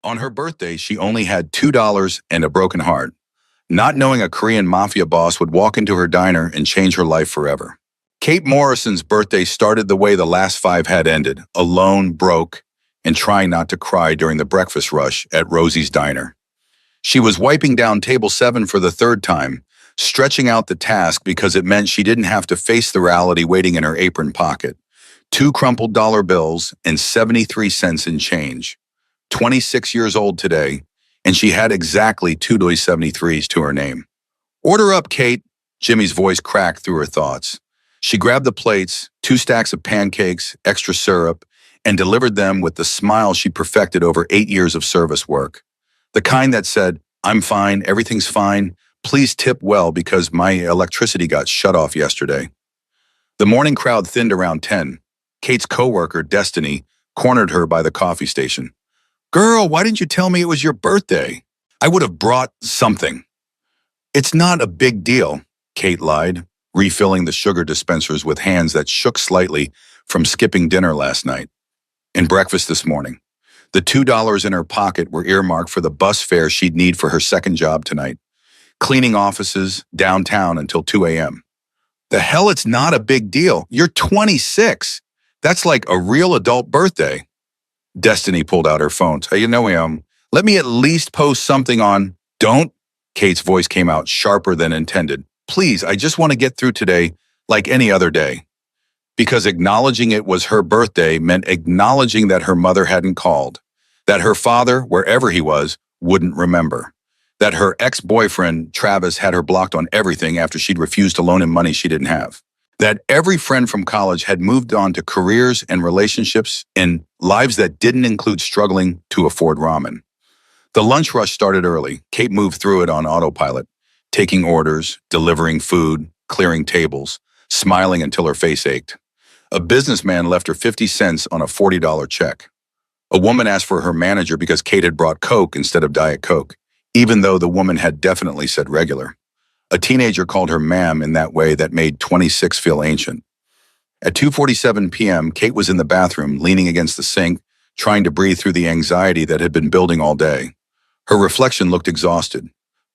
On her birthday, she only had $2 and a broken heart, not knowing a Korean Mafia boss would walk into her diner and change her life forever. Kate Morrison's birthday started the way the last five had ended, alone, broke, and trying not to cry during the breakfast rush at Rosie's Diner. She was wiping down table 7 for the third time, stretching out the task because it meant she didn't have to face the reality waiting in her apron pocket. 2 crumpled dollar bills and 73 cents in change. 26 years old today, and she had exactly 2.73s to her name. "Order up, Kate," Jimmy's voice cracked through her thoughts. She grabbed the plates, 2 stacks of pancakes, extra syrup, and delivered them with the smile she perfected over 8 years of service work. The kind that said, "I'm fine, everything's fine, please tip well because my electricity got shut off yesterday." The morning crowd thinned around 10. Kate's coworker, Destiny, cornered her by the coffee station. "Girl, why didn't you tell me it was your birthday? I would have brought something." "It's not a big deal," Kate lied, refilling the sugar dispensers with hands that shook slightly from skipping dinner last night and breakfast this morning. The $2 in her pocket were earmarked for the bus fare she'd need for her second job tonight, cleaning offices downtown until 2 a.m. "The hell, it's not a big deal. You're 26. That's like a real adult birthday." Destiny pulled out her phone. Let me at least post something on." "Don't." Kate's voice came out sharper than intended. "Please, I just want to get through today like any other day." Because acknowledging it was her birthday meant acknowledging that her mother hadn't called, that her father, wherever he was, wouldn't remember, that her ex-boyfriend, Travis, had her blocked on everything after she'd refused to loan him money she didn't have, that every friend from college had moved on to careers and relationships in lives that didn't include struggling to afford ramen. The lunch rush started early. Kate moved through it on autopilot, taking orders, delivering food, clearing tables, smiling until her face ached. A businessman left her 50 cents on a $40 check. A woman asked for her manager because Kate had brought Coke instead of Diet Coke, even though the woman had definitely said regular. A teenager called her ma'am in that way that made 26 feel ancient. At 2:47 p.m., Kate was in the bathroom, leaning against the sink, trying to breathe through the anxiety that had been building all day. Her reflection looked exhausted.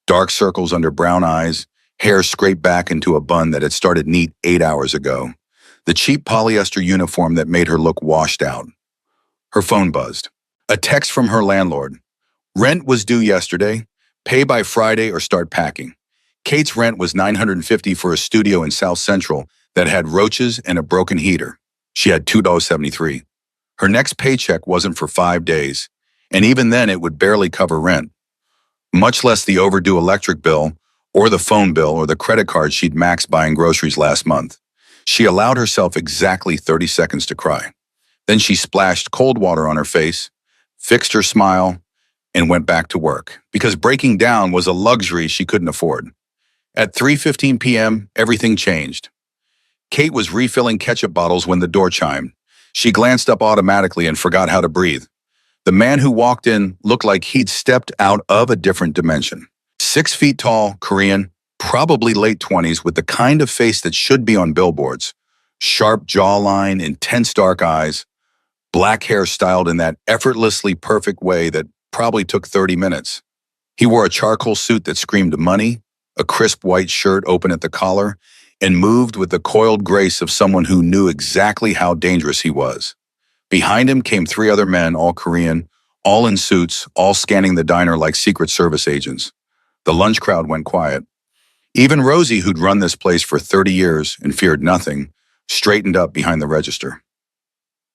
Dark circles under brown eyes, hair scraped back into a bun that had started neat 8 hours ago. The cheap polyester uniform that made her look washed out. Her phone buzzed. A text from her landlord. "Rent was due yesterday. Pay by Friday or start packing." Kate's rent was $950 for a studio in South Central that had roaches and a broken heater. She had $2.73. Her next paycheck wasn't for 5 days, and even then it would barely cover rent, much less the overdue electric bill or the phone bill or the credit card she'd maxed buying groceries last month. She allowed herself exactly 30 seconds to cry. Then she splashed cold water on her face, fixed her smile, and went back to work, because breaking down was a luxury she couldn't afford. At 3:15 p.m., everything changed. Kate was refilling ketchup bottles when the door chimed. She glanced up automatically and forgot how to breathe. The man who walked in looked like he'd stepped out of a different dimension. 6 feet tall, Korean, probably late 20s, with the kind of face that should be on billboards. Sharp jawline, intense dark eyes, black hair styled in that effortlessly perfect way that probably took 30 minutes. He wore a charcoal suit that screamed money, a crisp white shirt open at the collar, and moved with the coiled grace of someone who knew exactly how dangerous he was. Behind him came 3 other men, all Korean, all in suits, all scanning the diner like Secret Service agents. The lunch crowd went quiet. Even Rosie, who'd run this place for 30 years and feared nothing, straightened up behind the register.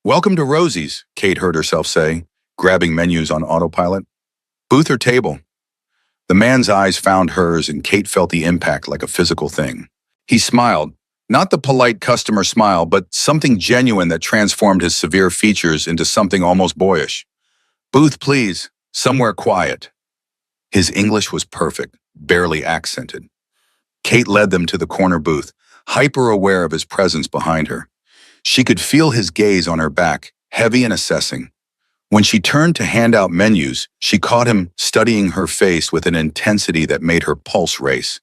"Welcome to Rosie's," Kate heard herself say, grabbing menus on autopilot. "Booth or table?" The man's eyes found hers, and Kate felt the impact like a physical thing. He smiled, not the polite customer smile, but something genuine that transformed his severe features into something almost boyish. "Booth, please. Somewhere quiet." His English was perfect, barely accented. Kate led them to the corner booth, hyper-aware of his presence behind her. She could feel his gaze on her back, heavy and assessing. When she turned to hand out menus, she caught him studying her face with an intensity that made her pulse race.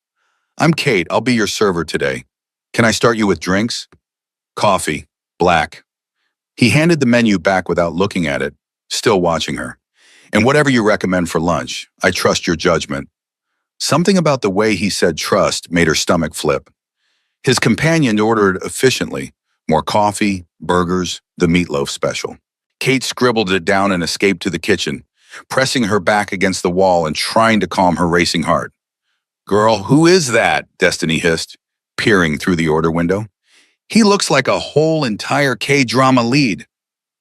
"I'm Kate. I'll be your server today. Can I start you with drinks?" "Coffee. Black." He handed the menu back without looking at it, still watching her. And whatever you recommend for lunch, I trust your judgment. Something about the way he said trust made her stomach flip. His companion ordered efficiently, more coffee, burgers, the meatloaf special. Kate scribbled it down and escaped to the kitchen, pressing her back against the wall and trying to calm her racing heart. Girl, who is that? Destiny hissed, peering through the order window. He looks like a whole entire K-drama lead.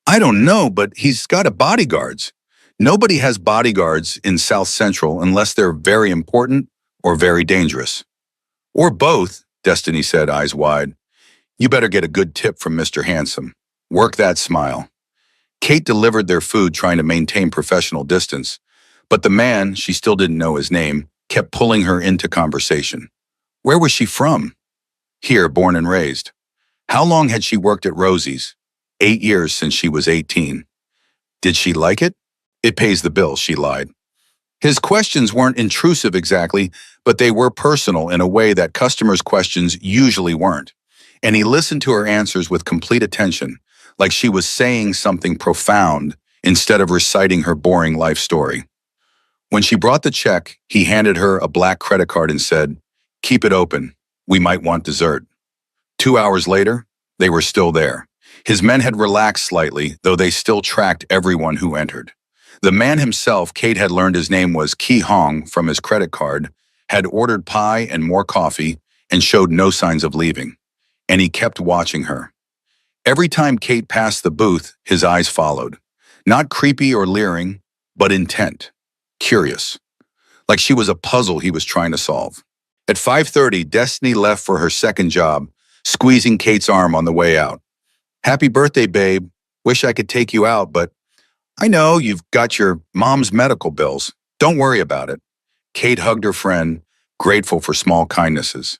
I don't know, but he's got a bodyguards. Nobody has bodyguards in South Central unless they're very important or very dangerous. Or both, Destiny said, eyes wide. You better get a good tip from Mr. Handsome. Work that smile. Kate delivered their food trying to maintain professional distance, but the man, she still didn't know his name, kept pulling her into conversation. Where was she from? Here, born and raised. How long had she worked at Rosie's? 8 years since she was 18. Did she like it? It pays the bills, she lied. His questions weren't intrusive exactly, but they were personal in a way that customers' questions usually weren't. And he listened to her answers with complete attention, like she was saying something profound instead of reciting her boring life story. When she brought the check, he handed her a black credit card and said, "Keep it open. We might want dessert." 2 hours later, they were still there. His men had relaxed slightly, though they still tracked everyone who entered. The man himself, Kate had learned his name was Ki Hong from his credit card, had ordered pie and more coffee, and showed no signs of leaving. And he kept watching her. Every time Kate passed the booth, his eyes followed. Not creepy or leering, but intent. Curious. Like she was a puzzle he was trying to solve. At 5:30, Destiny left for her second job, squeezing Kate's arm on the way out. "Happy birthday, babe. Wish I could take you out, but I know you've got your mom's medical bills. Don't worry about it." Kate hugged her friend, grateful for small kindnesses.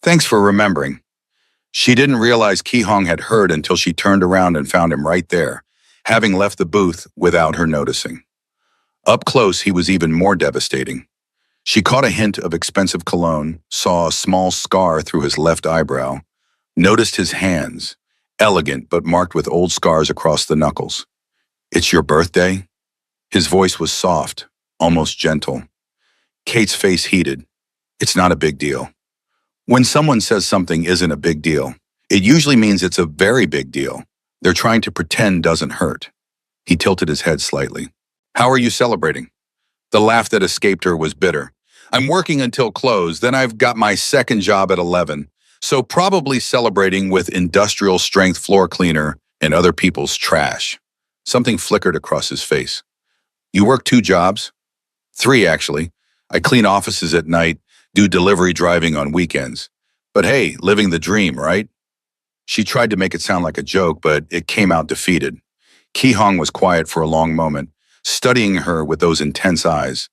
"Thanks for remembering." She didn't realize Ki Hong had heard until she turned around and found him right there, having left the booth without her noticing. Up close, he was even more devastating. She caught a hint of expensive cologne, saw a small scar through his left eyebrow, noticed his hands, elegant but marked with old scars across the knuckles. "It's your birthday?" His voice was soft, almost gentle. Kate's face heated. "It's not a big deal." When someone says something isn't a big deal, it usually means it's a very big deal. They're trying to pretend doesn't hurt. He tilted his head slightly. "How are you celebrating?" The laugh that escaped her was bitter. "I'm working until close, then I've got my second job at 11, so probably celebrating with industrial strength floor cleaner and other people's trash." Something flickered across his face. "You work 2 jobs?" "3, actually. I clean offices at night, do delivery driving on weekends. But hey, living the dream, right?" She tried to make it sound like a joke, but it came out defeated. Ki Hong was quiet for a long moment, studying her with those intense eyes.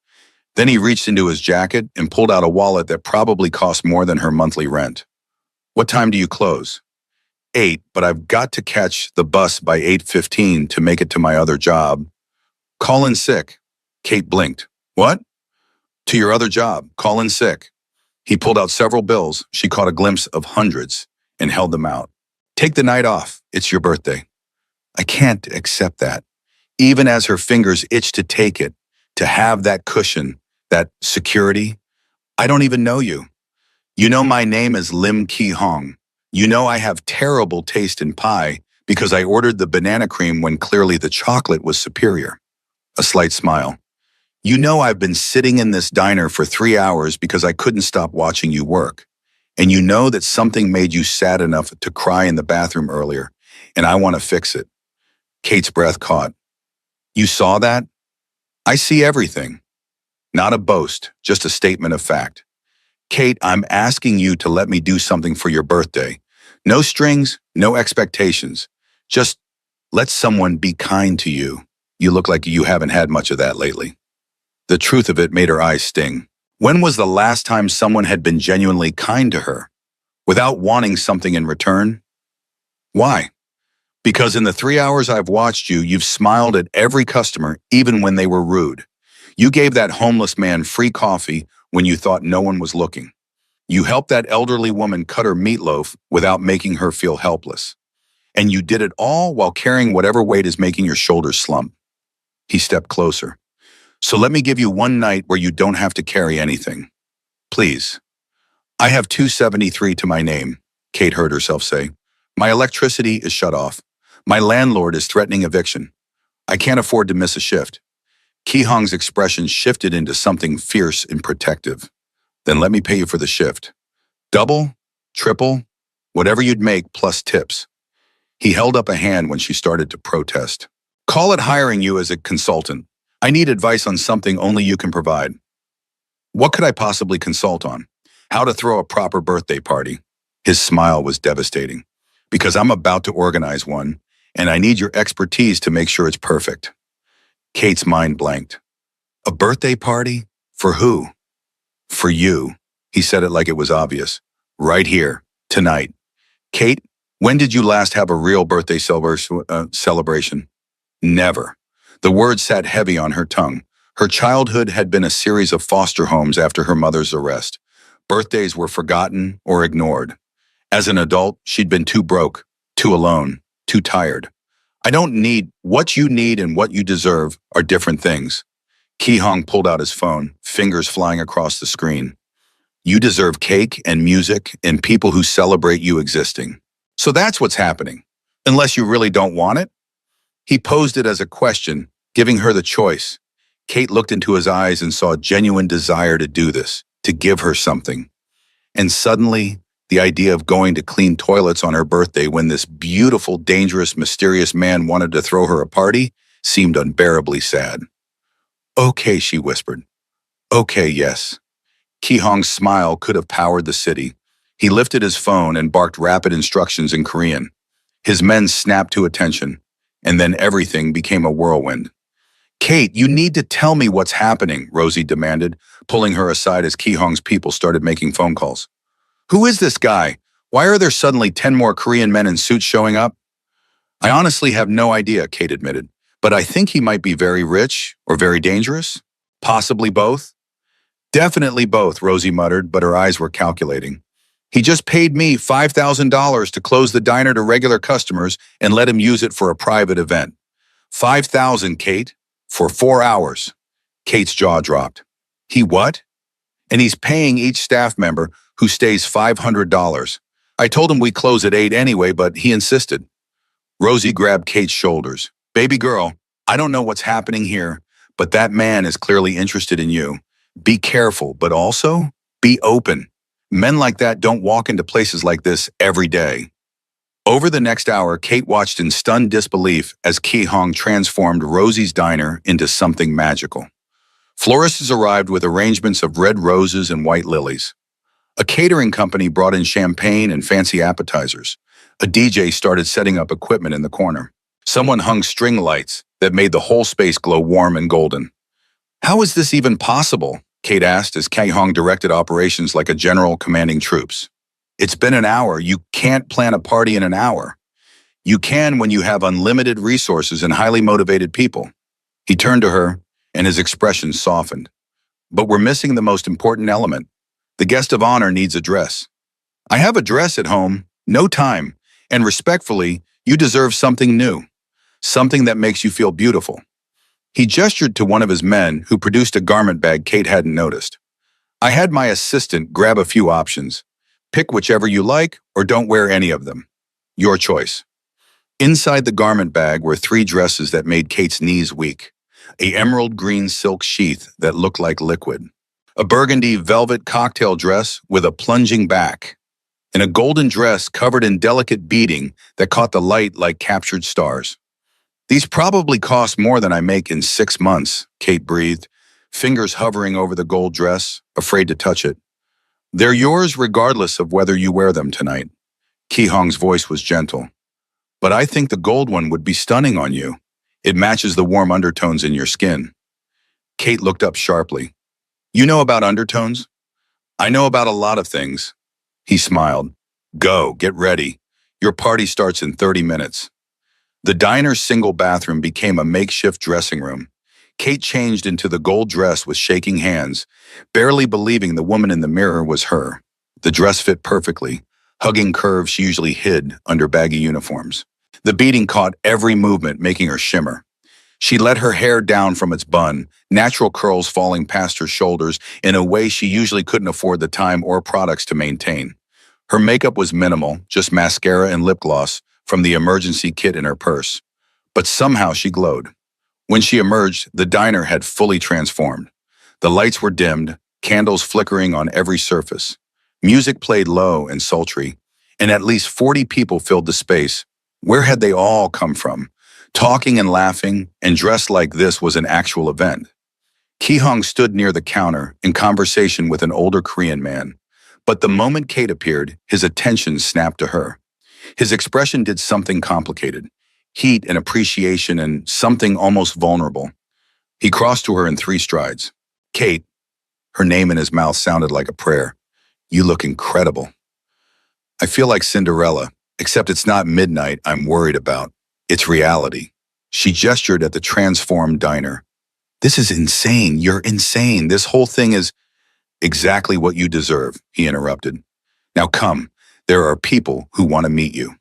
Then he reached into his jacket and pulled out a wallet that probably cost more than her monthly rent. "What time do you close?" 8, but I've got to catch the bus by 8:15 to make it to my other job. "Call in sick." Kate blinked. "What?" "To your other job. Call in sick." He pulled out several bills. She caught a glimpse of hundreds and held them out. "Take the night off. It's your birthday." "I can't accept that." Even as her fingers itched to take it, to have that cushion, that security. "I don't even know you. You know my name is Lim Ki Hong. You know I have terrible taste in pie because I ordered the banana cream when clearly the chocolate was superior." A slight smile. "You know I've been sitting in this diner for 3 hours because I couldn't stop watching you work. And you know that something made you sad enough to cry in the bathroom earlier, and I want to fix it." Kate's breath caught. "You saw that?" "I see everything." Not a boast, just a statement of fact. "Kate, I'm asking you to let me do something for your birthday. No strings, no expectations. Just let someone be kind to you. You look like you haven't had much of that lately." The truth of it made her eyes sting. When was the last time someone had been genuinely kind to her, without wanting something in return? Why? "Because in the 3 hours I've watched you, you've smiled at every customer, even when they were rude. You gave that homeless man free coffee when you thought no one was looking. You helped that elderly woman cut her meatloaf without making her feel helpless. And you did it all while carrying whatever weight is making your shoulders slump." He stepped closer. So let me give you one night where you don't have to carry anything. Please. I have 273 to my name, Kate heard herself say. My electricity is shut off. My landlord is threatening eviction. I can't afford to miss a shift. Ki Hong's expression shifted into something fierce and protective. Then let me pay you for the shift. Double, triple, whatever you'd make plus tips. He held up a hand when she started to protest. Call it hiring you as a consultant. I need advice on something only you can provide. What could I possibly consult on? How to throw a proper birthday party. His smile was devastating. Because I'm about to organize one, and I need your expertise to make sure it's perfect. Kate's mind blanked. A birthday party? For who? For you. He said it like it was obvious. Right here, tonight. Kate, when did you last have a real birthday celebration? Never. The word sat heavy on her tongue. Her childhood had been a series of foster homes after her mother's arrest. Birthdays were forgotten or ignored. As an adult, she'd been too broke, too alone, too tired. I don't need what you need and what you deserve are different things. Ki Hong pulled out his phone, fingers flying across the screen. You deserve cake and music and people who celebrate you existing. So that's what's happening. Unless you really don't want it? He posed it as a question, giving her the choice. Kate looked into his eyes and saw a genuine desire to do this, to give her something. And suddenly, the idea of going to clean toilets on her birthday when this beautiful, dangerous, mysterious man wanted to throw her a party seemed unbearably sad. Okay, she whispered. Okay, yes. Ki Hong's smile could have powered the city. He lifted his phone and barked rapid instructions in Korean. His men snapped to attention, and then everything became a whirlwind. Kate, you need to tell me what's happening, Rosie demanded, pulling her aside as Ki Hong's people started making phone calls. Who is this guy? Why are there suddenly 10 more Korean men in suits showing up? I honestly have no idea, Kate admitted, but I think he might be very rich or very dangerous. Possibly both. Definitely both, Rosie muttered, but her eyes were calculating. He just paid me $5,000 to close the diner to regular customers and let him use it for a private event. 5,000, Kate, for 4 hours. Kate's jaw dropped. He what? And he's paying each staff member who stays $500. I told him we close at 8 anyway, but he insisted. Rosie grabbed Kate's shoulders. Baby girl, I don't know what's happening here, but that man is clearly interested in you. Be careful, but also be open. Men like that don't walk into places like this every day. Over the next hour, Kate watched in stunned disbelief as Ki Hong transformed Rosie's diner into something magical. Florists arrived with arrangements of red roses and white lilies. A catering company brought in champagne and fancy appetizers. A DJ started setting up equipment in the corner. Someone hung string lights that made the whole space glow warm and golden. How is this even possible? Kate asked as Ki Hong directed operations like a general commanding troops. It's been an hour. You can't plan a party in an hour. You can when you have unlimited resources and highly motivated people. He turned to her, and his expression softened. But we're missing the most important element. The guest of honor needs a dress. I have a dress at home, no time, and respectfully, you deserve something new. Something that makes you feel beautiful. He gestured to one of his men who produced a garment bag Kate hadn't noticed. I had my assistant grab a few options. Pick whichever you like or don't wear any of them. Your choice. Inside the garment bag were 3 dresses that made Kate's knees weak. A emerald green silk sheath that looked like liquid. A burgundy velvet cocktail dress with a plunging back. And a golden dress covered in delicate beading that caught the light like captured stars. These probably cost more than I make in 6 months, Kate breathed, fingers hovering over the gold dress, afraid to touch it. They're yours regardless of whether you wear them tonight. Ki Hong's voice was gentle. But I think the gold one would be stunning on you. It matches the warm undertones in your skin. Kate looked up sharply. You know about undertones? I know about a lot of things. He smiled. Go, get ready. Your party starts in 30 minutes. The diner's single bathroom became a makeshift dressing room. Kate changed into the gold dress with shaking hands, barely believing the woman in the mirror was her. The dress fit perfectly, hugging curves she usually hid under baggy uniforms. The beading caught every movement, making her shimmer. She let her hair down from its bun, natural curls falling past her shoulders in a way she usually couldn't afford the time or products to maintain. Her makeup was minimal, just mascara and lip gloss from the emergency kit in her purse. But somehow she glowed. When she emerged, the diner had fully transformed. The lights were dimmed, candles flickering on every surface. Music played low and sultry, and at least 40 people filled the space. Where had they all come from? Talking and laughing, and dressed like this was an actual event. Ki-hong stood near the counter in conversation with an older Korean man. But the moment Kate appeared, his attention snapped to her. His expression did something complicated. Heat and appreciation and something almost vulnerable. He crossed to her in 3 strides. Kate, her name in his mouth sounded like a prayer. You look incredible. I feel like Cinderella, except it's not midnight I'm worried about. It's reality. She gestured at the transformed diner. This is insane. You're insane. This whole thing is exactly what you deserve, he interrupted. Now come, there are people who want to meet you.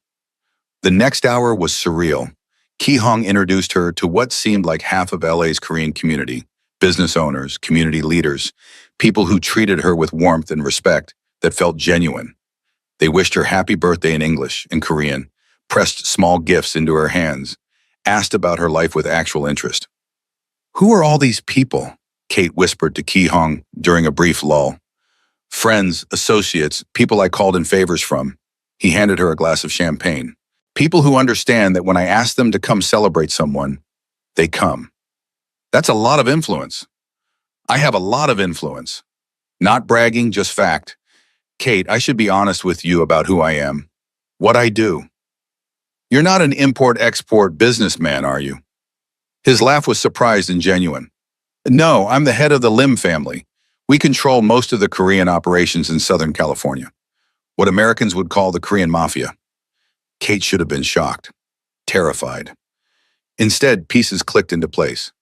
The next hour was surreal. Ki-hong introduced her to what seemed like half of LA's Korean community, business owners, community leaders, people who treated her with warmth and respect that felt genuine. They wished her happy birthday in English and Korean, pressed small gifts into her hands, asked about her life with actual interest. Who are all these people? Kate whispered to Ki-hong during a brief lull. Friends, associates, people I called in favors from. He handed her a glass of champagne. People who understand that when I ask them to come celebrate someone, they come. That's a lot of influence. I have a lot of influence. Not bragging, just fact. Kate, I should be honest with you about who I am. What I do. You're not an import-export businessman, are you? His laugh was surprised and genuine. No, I'm the head of the Lim family. We control most of the Korean operations in Southern California. What Americans would call the Korean Mafia. Kate should have been shocked, terrified. Instead, pieces clicked into place.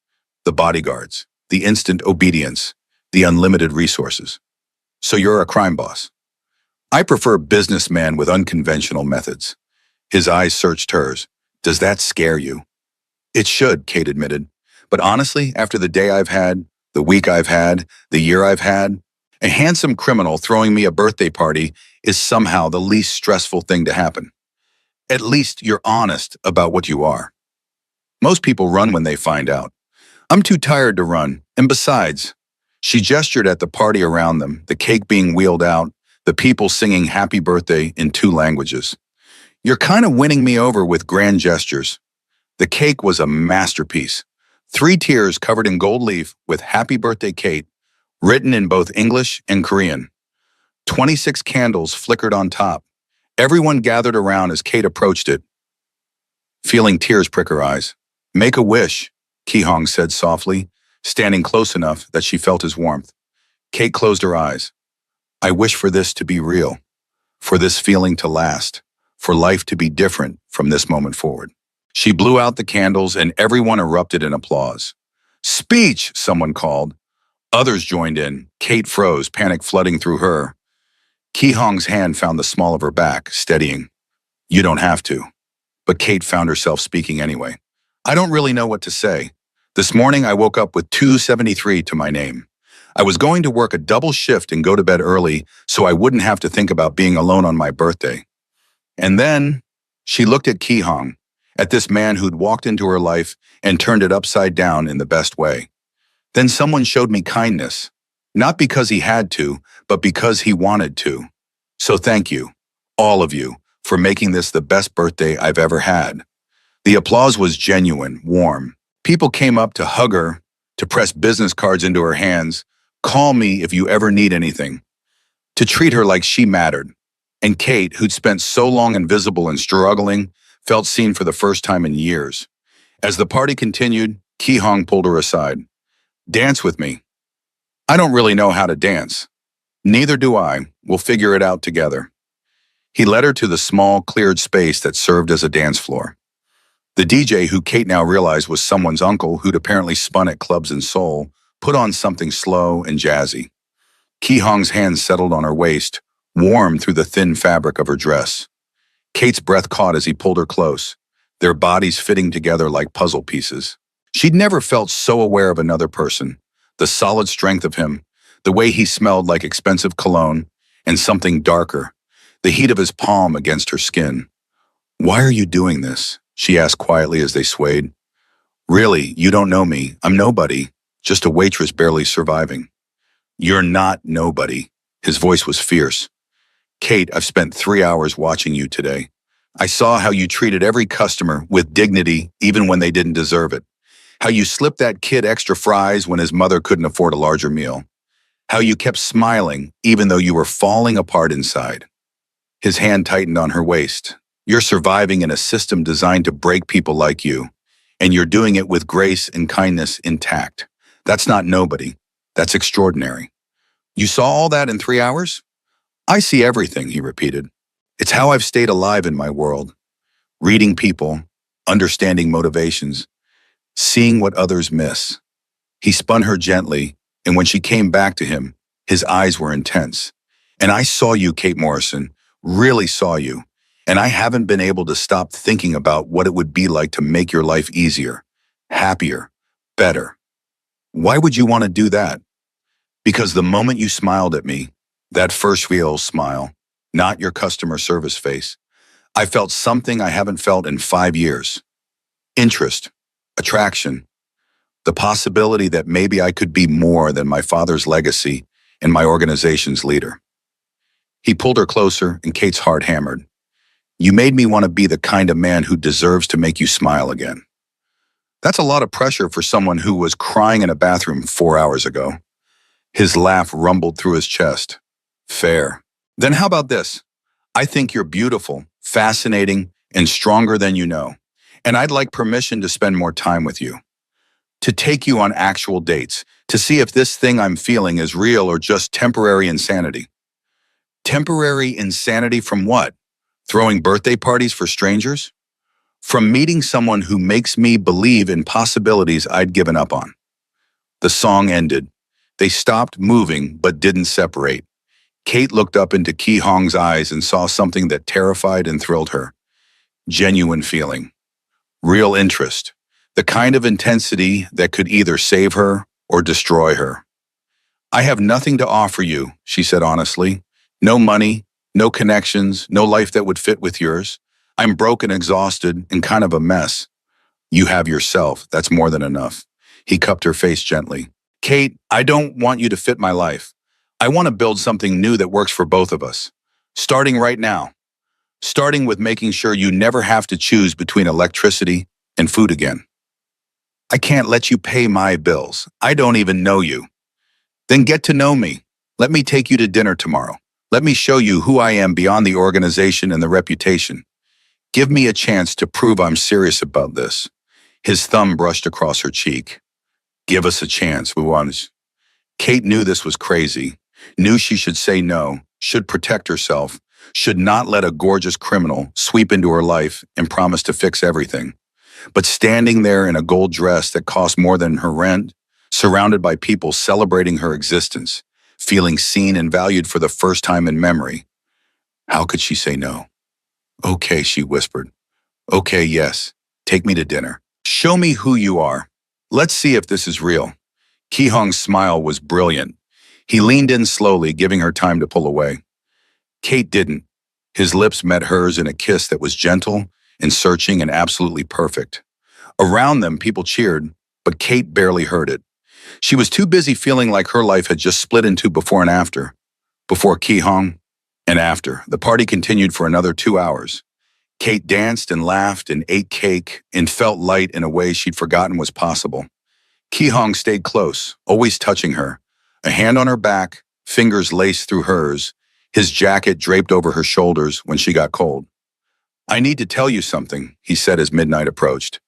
The bodyguards, the instant obedience, the unlimited resources. So you're a crime boss. I prefer businessmen with unconventional methods. His eyes searched hers. Does that scare you? It should, Kate admitted. But honestly, after the day I've had, the week I've had, the year I've had, a handsome criminal throwing me a birthday party is somehow the least stressful thing to happen. At least you're honest about what you are. Most people run when they find out. I'm too tired to run, and besides, she gestured at the party around them, the cake being wheeled out, the people singing happy birthday in 2 languages. You're kind of winning me over with grand gestures. The cake was a masterpiece. 3 tiers covered in gold leaf with Happy Birthday Kate, written in both English and Korean. 26 candles flickered on top. Everyone gathered around as Kate approached it, feeling tears prick her eyes. Make a wish, Ki-hong said softly, standing close enough that she felt his warmth. Kate closed her eyes. I wish for this to be real, for this feeling to last, for life to be different from this moment forward. She blew out the candles and everyone erupted in applause. Speech, someone called. Others joined in. Kate froze, panic flooding through her. Ki-hong's hand found the small of her back, steadying. You don't have to. But Kate found herself speaking anyway. I don't really know what to say. This morning I woke up with 273 to my name. I was going to work a double shift and go to bed early so I wouldn't have to think about being alone on my birthday. And then she looked at Ki-hong, at this man who'd walked into her life and turned it upside down in the best way. Then someone showed me kindness, not because he had to, but because he wanted to. So thank you, all of you, for making this the best birthday I've ever had. The applause was genuine, warm. People came up to hug her, to press business cards into her hands, call me if you ever need anything, to treat her like she mattered. And Kate, who'd spent so long invisible and struggling, felt seen for the first time in years. As the party continued, Ki-hong pulled her aside. Dance with me. I don't really know how to dance. Neither do I. We'll figure it out together. He led her to the small, cleared space that served as a dance floor. The DJ, who Kate now realized was someone's uncle who'd apparently spun at clubs in Seoul, put on something slow and jazzy. Ki-hong's hands settled on her waist, warm through the thin fabric of her dress. Kate's breath caught as he pulled her close, their bodies fitting together like puzzle pieces. She'd never felt so aware of another person, the solid strength of him, the way he smelled like expensive cologne, and something darker, the heat of his palm against her skin. "Why are you doing this?" she asked quietly as they swayed. "Really, you don't know me. I'm nobody, just a waitress barely surviving." "You're not nobody." His voice was fierce. "Kate, I've spent 3 hours watching you today. I saw how you treated every customer with dignity even when they didn't deserve it. How you slipped that kid extra fries when his mother couldn't afford a larger meal. How you kept smiling even though you were falling apart inside." His hand tightened on her waist. "You're surviving in a system designed to break people like you, and you're doing it with grace and kindness intact. That's not nobody. That's extraordinary." "You saw all that in 3 hours?" "I see everything," he repeated. "It's how I've stayed alive in my world. Reading people, understanding motivations, seeing what others miss." He spun her gently, and when she came back to him, his eyes were intense. "And I saw you, Kate Morrison, really saw you, and I haven't been able to stop thinking about what it would be like to make your life easier, happier, better." "Why would you want to do that?" "Because the moment you smiled at me, that first real smile, not your customer service face, I felt something I haven't felt in 5 years. Interest, attraction, the possibility that maybe I could be more than my father's legacy and my organization's leader." He pulled her closer, and Kate's heart hammered. "You made me want to be the kind of man who deserves to make you smile again." That's a lot of pressure for someone who was crying in a bathroom 4 hours ago. His laugh rumbled through his chest. "Fair. Then how about this? I think you're beautiful, fascinating, and stronger than you know. And I'd like permission to spend more time with you. To take you on actual dates, to see if this thing I'm feeling is real or just temporary insanity." "Temporary insanity from what? Throwing birthday parties for strangers?" "From meeting someone who makes me believe in possibilities I'd given up on." The song ended. They stopped moving but didn't separate. Kate looked up into Ki Hong's eyes and saw something that terrified and thrilled her. Genuine feeling. Real interest. The kind of intensity that could either save her or destroy her. "I have nothing to offer you," she said honestly. "No money, no connections, no life that would fit with yours. I'm broke and exhausted and kind of a mess." "You have yourself. That's more than enough." He cupped her face gently. "Kate, I don't want you to fit my life. I want to build something new that works for both of us. Starting right now. Starting with making sure you never have to choose between electricity and food again." "I can't let you pay my bills. I don't even know you." "Then get to know me. Let me take you to dinner tomorrow. Let me show you who I am beyond the organization and the reputation. Give me a chance to prove I'm serious about this." His thumb brushed across her cheek. "Give us a chance, we want." Kate knew this was crazy, knew she should say no, should protect herself, should not let a gorgeous criminal sweep into her life and promise to fix everything. But standing there in a gold dress that cost more than her rent, surrounded by people celebrating her existence, feeling seen and valued for the first time in memory, how could she say no? "Okay," she whispered. "Okay, yes. Take me to dinner. Show me who you are. Let's see if this is real." Ki Hong's smile was brilliant. He leaned in slowly, giving her time to pull away. Kate didn't. His lips met hers in a kiss that was gentle and searching and absolutely perfect. Around them, people cheered, but Kate barely heard it. She was too busy feeling like her life had just split into before and after. Before Ki Hong, and after. The party continued for another 2 hours. Kate danced and laughed and ate cake and felt light in a way she'd forgotten was possible. Ki Hong stayed close, always touching her, a hand on her back, fingers laced through hers, his jacket draped over her shoulders when she got cold. "I need to tell you something," he said as midnight approached.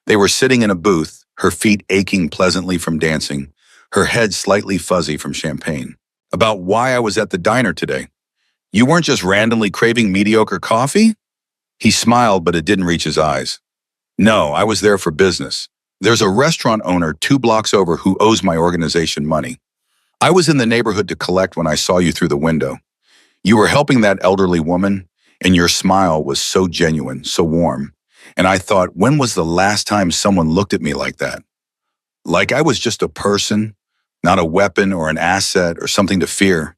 They were sitting in a booth, her feet aching pleasantly from dancing, her head slightly fuzzy from champagne. "About why I was at the diner today. You weren't just randomly craving mediocre coffee?" He smiled, but it didn't reach his eyes. "No, I was there for business. There's a restaurant owner 2 blocks over who owes my organization money. I was in the neighborhood to collect when I saw you through the window. You were helping that elderly woman, and your smile was so genuine, so warm. And I thought, when was the last time someone looked at me like that? Like I was just a person, not a weapon or an asset or something to fear.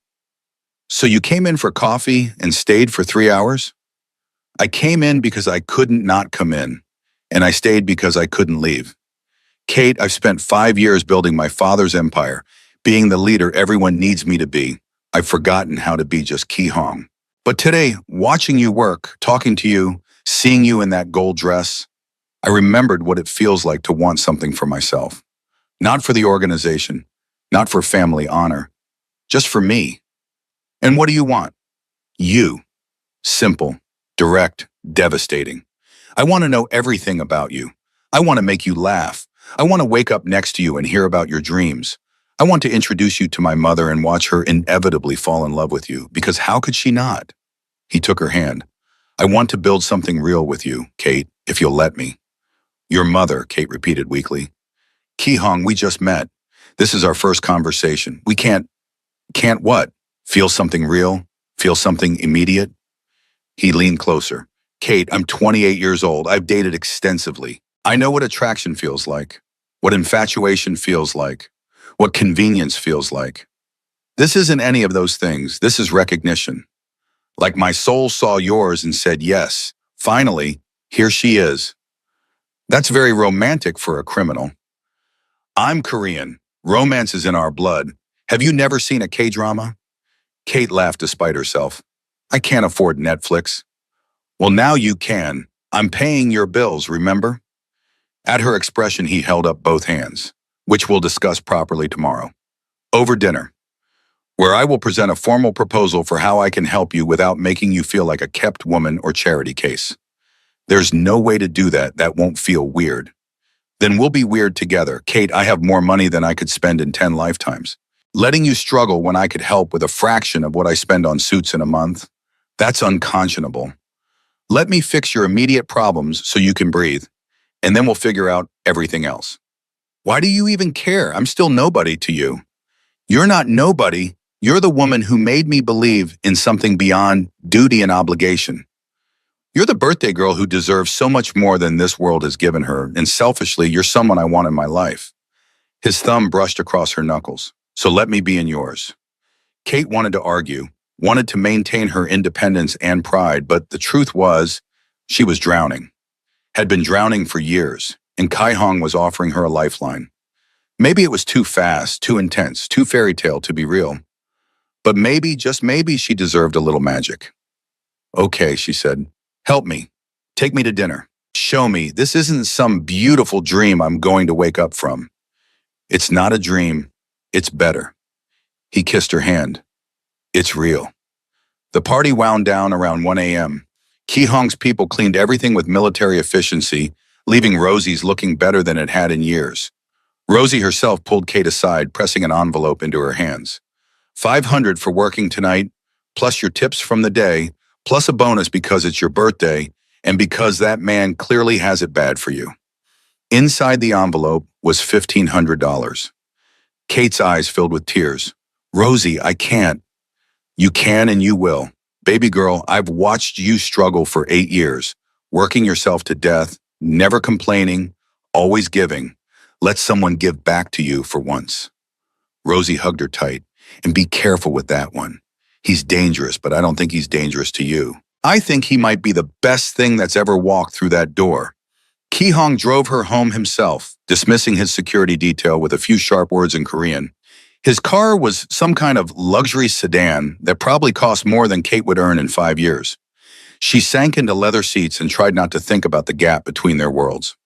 So you came in for coffee and stayed for 3 hours? I came in because I couldn't not come in, and I stayed because I couldn't leave. Kate, I've spent 5 years building my father's empire, being the leader everyone needs me to be. I've forgotten how to be just Ki Hong. But today, watching you work, talking to you, seeing you in that gold dress, I remembered what it feels like to want something for myself. Not for the organization, not for family honor, just for me. And what do you want? You. Simple, direct, devastating. I want to know everything about you. I want to make you laugh. I want to wake up next to you and hear about your dreams. I want to introduce you to my mother and watch her inevitably fall in love with you, because how could she not? He took her hand. I want to build something real with you, Kate, if you'll let me. Your mother, Kate repeated weakly. Ki Hong, we just met. This is our first conversation. We can't what? Feel something real? Feel something immediate? He leaned closer. Kate, I'm 28 years old. I've dated extensively. I know what attraction feels like, what infatuation feels like, what convenience feels like. This isn't any of those things. This is recognition. Like my soul saw yours and said, yes, finally, here she is. That's very romantic for a criminal. I'm Korean. Romance is in our blood. Have you never seen a K-drama? Kate laughed despite herself. I can't afford Netflix. Well, now you can. I'm paying your bills, remember? At her expression, he held up both hands, which we'll discuss properly tomorrow. Over dinner, where I will present a formal proposal for how I can help you without making you feel like a kept woman or charity case. There's no way to do that that won't feel weird. Then we'll be weird together. Kate, I have more money than I could spend in 10 lifetimes. Letting you struggle when I could help with a fraction of what I spend on suits in a month? That's unconscionable. Let me fix your immediate problems so you can breathe, and then we'll figure out everything else. Why do you even care? I'm still nobody to you. You're not nobody. You're the woman who made me believe in something beyond duty and obligation. You're the birthday girl who deserves so much more than this world has given her, and selfishly, you're someone I want in my life. His thumb brushed across her knuckles. So let me be in yours. Kate wanted to argue, wanted to maintain her independence and pride, but the truth was, she was drowning. Had been drowning for years, and Ki Hong was offering her a lifeline. Maybe it was too fast, too intense, too fairy tale to be real. But maybe, just maybe, she deserved a little magic. Okay, she said. Help me. Take me to dinner. Show me this isn't some beautiful dream I'm going to wake up from. It's not a dream. It's better. He kissed her hand. It's real. The party wound down around 1 a.m. Ki Hong's people cleaned everything with military efficiency, leaving Rosie's looking better than it had in years. Rosie herself pulled Kate aside, pressing an envelope into her hands. $500 for working tonight, plus your tips from the day, plus a bonus because it's your birthday, and because that man clearly has it bad for you. Inside the envelope was $1,500. Kate's eyes filled with tears. Rosie, I can't. You can and you will. Baby girl, I've watched you struggle for 8 years, working yourself to death, never complaining, always giving. Let someone give back to you for once. Rosie hugged her tight. And be careful with that one. He's dangerous, but I don't think he's dangerous to you. I think he might be the best thing that's ever walked through that door. Ki Hong drove her home himself, dismissing his security detail with a few sharp words in Korean. His car was some kind of luxury sedan that probably cost more than Kate would earn in 5 years. She sank into leather seats and tried not to think about the gap between their worlds.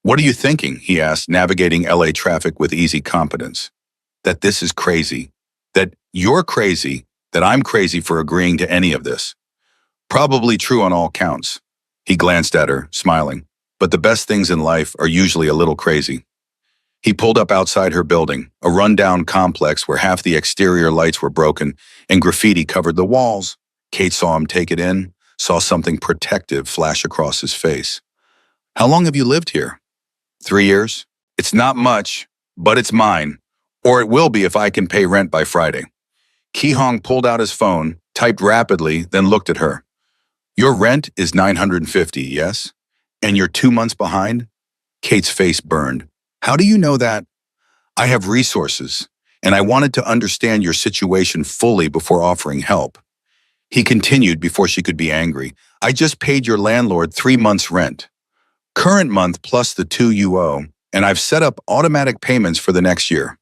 What are you thinking? He asked, navigating LA traffic with easy competence. That this is crazy. That you're crazy, that I'm crazy for agreeing to any of this. Probably true on all counts. He glanced at her, smiling. But the best things in life are usually a little crazy. He pulled up outside her building, a rundown complex where half the exterior lights were broken and graffiti covered the walls. Kate saw him take it in, saw something protective flash across his face. How long have you lived here? 3 years? It's not much, but it's mine. Or it will be if I can pay rent by Friday. Ki Hong pulled out his phone, typed rapidly, then looked at her. Your rent is $950, yes? And you're 2 months behind? Kate's face burned. How do you know that? I have resources, and I wanted to understand your situation fully before offering help. He continued before she could be angry. I just paid your landlord 3 months' rent. Current month plus the two you owe, and I've set up automatic payments for the next year.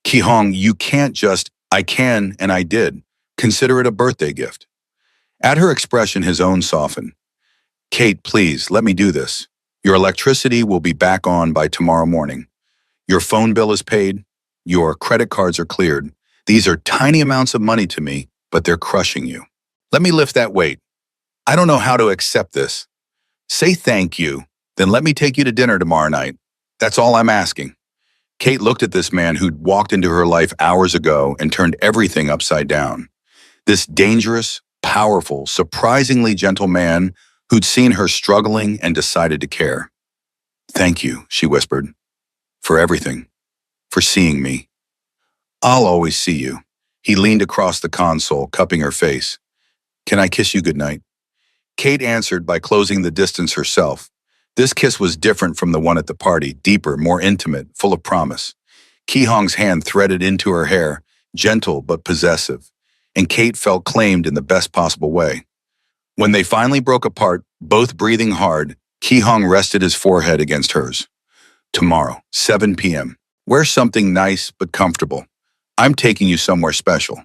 Ki-hong, you can't just, I can, and I did. Consider it a birthday gift. At her expression, his own softened. Kate, please, let me do this. Your electricity will be back on by tomorrow morning. Your phone bill is paid. Your credit cards are cleared. These are tiny amounts of money to me, but they're crushing you. Let me lift that weight. I don't know how to accept this. Say thank you, then let me take you to dinner tomorrow night. That's all I'm asking. Kate looked at this man who'd walked into her life hours ago and turned everything upside down. This dangerous, powerful, surprisingly gentle man who'd seen her struggling and decided to care. Thank you, she whispered, for everything, for seeing me. I'll always see you. He leaned across the console, cupping her face. Can I kiss you goodnight? Kate answered by closing the distance herself. This kiss was different from the one at the party, deeper, more intimate, full of promise. Ki-hong's hand threaded into her hair, gentle but possessive, and Kate felt claimed in the best possible way. When they finally broke apart, both breathing hard, Ki-hong rested his forehead against hers. Tomorrow, 7 p.m. Wear something nice but comfortable. I'm taking you somewhere special.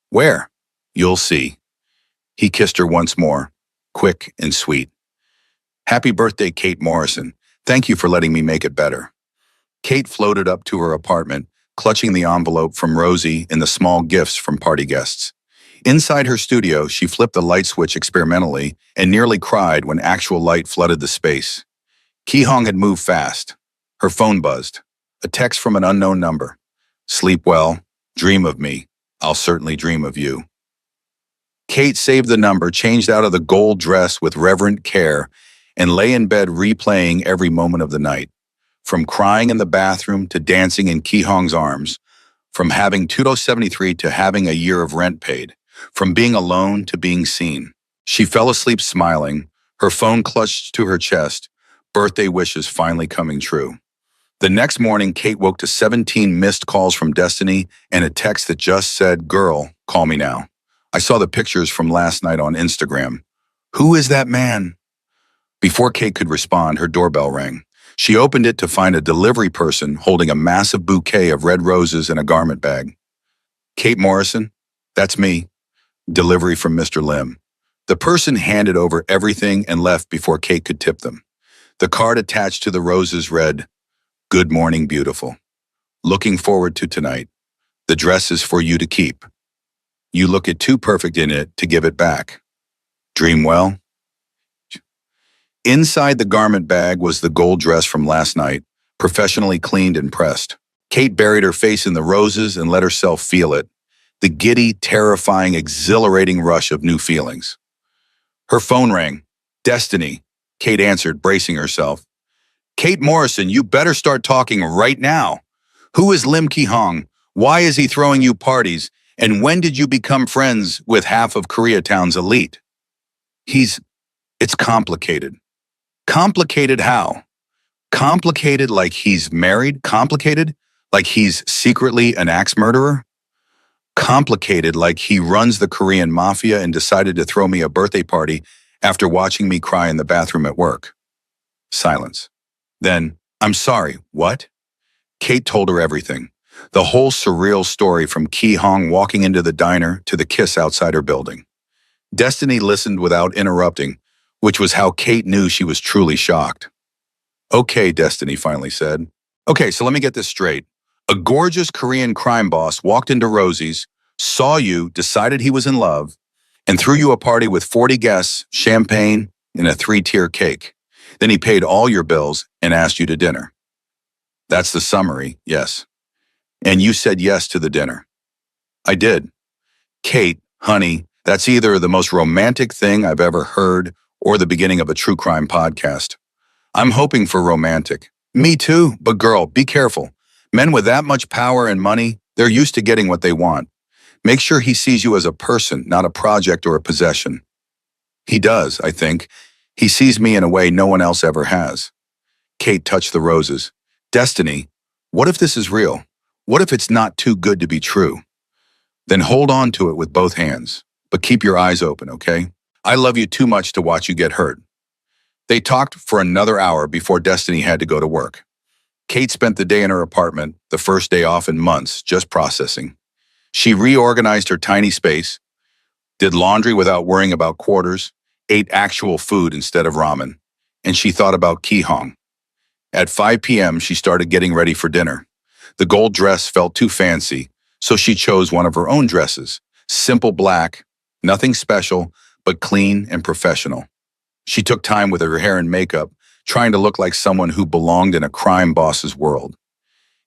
Where? You'll see. He kissed her once more, quick and sweet. Happy birthday, Kate Morrison. Thank you for letting me make it better. Kate floated up to her apartment, clutching the envelope from Rosie and the small gifts from party guests. Inside her studio, she flipped the light switch experimentally and nearly cried when actual light flooded the space. Ki-hong had moved fast. Her phone buzzed. A text from an unknown number. Sleep well. Dream of me. I'll certainly dream of you. Kate saved the number, changed out of the gold dress with reverent care, and lay in bed replaying every moment of the night. From crying in the bathroom to dancing in Ki-hong's arms, from having $2.73 to having a year of rent paid, from being alone to being seen. She fell asleep smiling, her phone clutched to her chest, birthday wishes finally coming true. The next morning, Kate woke to 17 missed calls from Destiny and a text that just said, "Girl, call me now. I saw the pictures from last night on Instagram. Who is that man?" Before Kate could respond, her doorbell rang. She opened it to find a delivery person holding a massive bouquet of red roses in a garment bag. Kate Morrison? That's me. Delivery from Mr. Lim. The person handed over everything and left before Kate could tip them. The card attached to the roses read, "Good morning, beautiful. Looking forward to tonight. The dress is for you to keep. You look it too perfect in it to give it back. Dream well." Inside the garment bag was the gold dress from last night, professionally cleaned and pressed. Kate buried her face in the roses and let herself feel it, the giddy, terrifying, exhilarating rush of new feelings. Her phone rang. Destiny. Kate answered, bracing herself. Kate Morrison, you better start talking right now. Who is Lim Ki-hong? Why is he throwing you parties? And when did you become friends with half of Koreatown's elite? It's complicated. Complicated how? Complicated like he's married? Complicated like he's secretly an axe murderer? Complicated like he runs the Korean Mafia and decided to throw me a birthday party after watching me cry in the bathroom at work. Silence. Then, I'm sorry, what? Kate told her everything. The whole surreal story from Ki-hong walking into the diner to the kiss outside her building. Destiny listened without interrupting, which was how Kate knew she was truly shocked. Okay, Destiny finally said. Okay, so let me get this straight. A gorgeous Korean crime boss walked into Rosie's, saw you, decided he was in love, and threw you a party with 40 guests, champagne, and a 3-tier cake. Then he paid all your bills and asked you to dinner. That's the summary, yes. And you said yes to the dinner. I did. Kate, honey, that's either the most romantic thing I've ever heard or the beginning of a true crime podcast. I'm hoping for romantic. Me too, but girl, be careful. Men with that much power and money, they're used to getting what they want. Make sure he sees you as a person, not a project or a possession. He does, I think. He sees me in a way no one else ever has. Kate touched the roses. Destiny, what if this is real? What if it's not too good to be true? Then hold on to it with both hands. But keep your eyes open, okay? I love you too much to watch you get hurt. They talked for another hour before Destiny had to go to work. Kate spent the day in her apartment, the first day off in months, just processing. She reorganized her tiny space, did laundry without worrying about quarters, ate actual food instead of ramen, and she thought about Ki-hong. At 5 p.m., she started getting ready for dinner. The gold dress felt too fancy, so she chose one of her own dresses, simple black, nothing special, but clean and professional. She took time with her hair and makeup, trying to look like someone who belonged in a crime boss's world.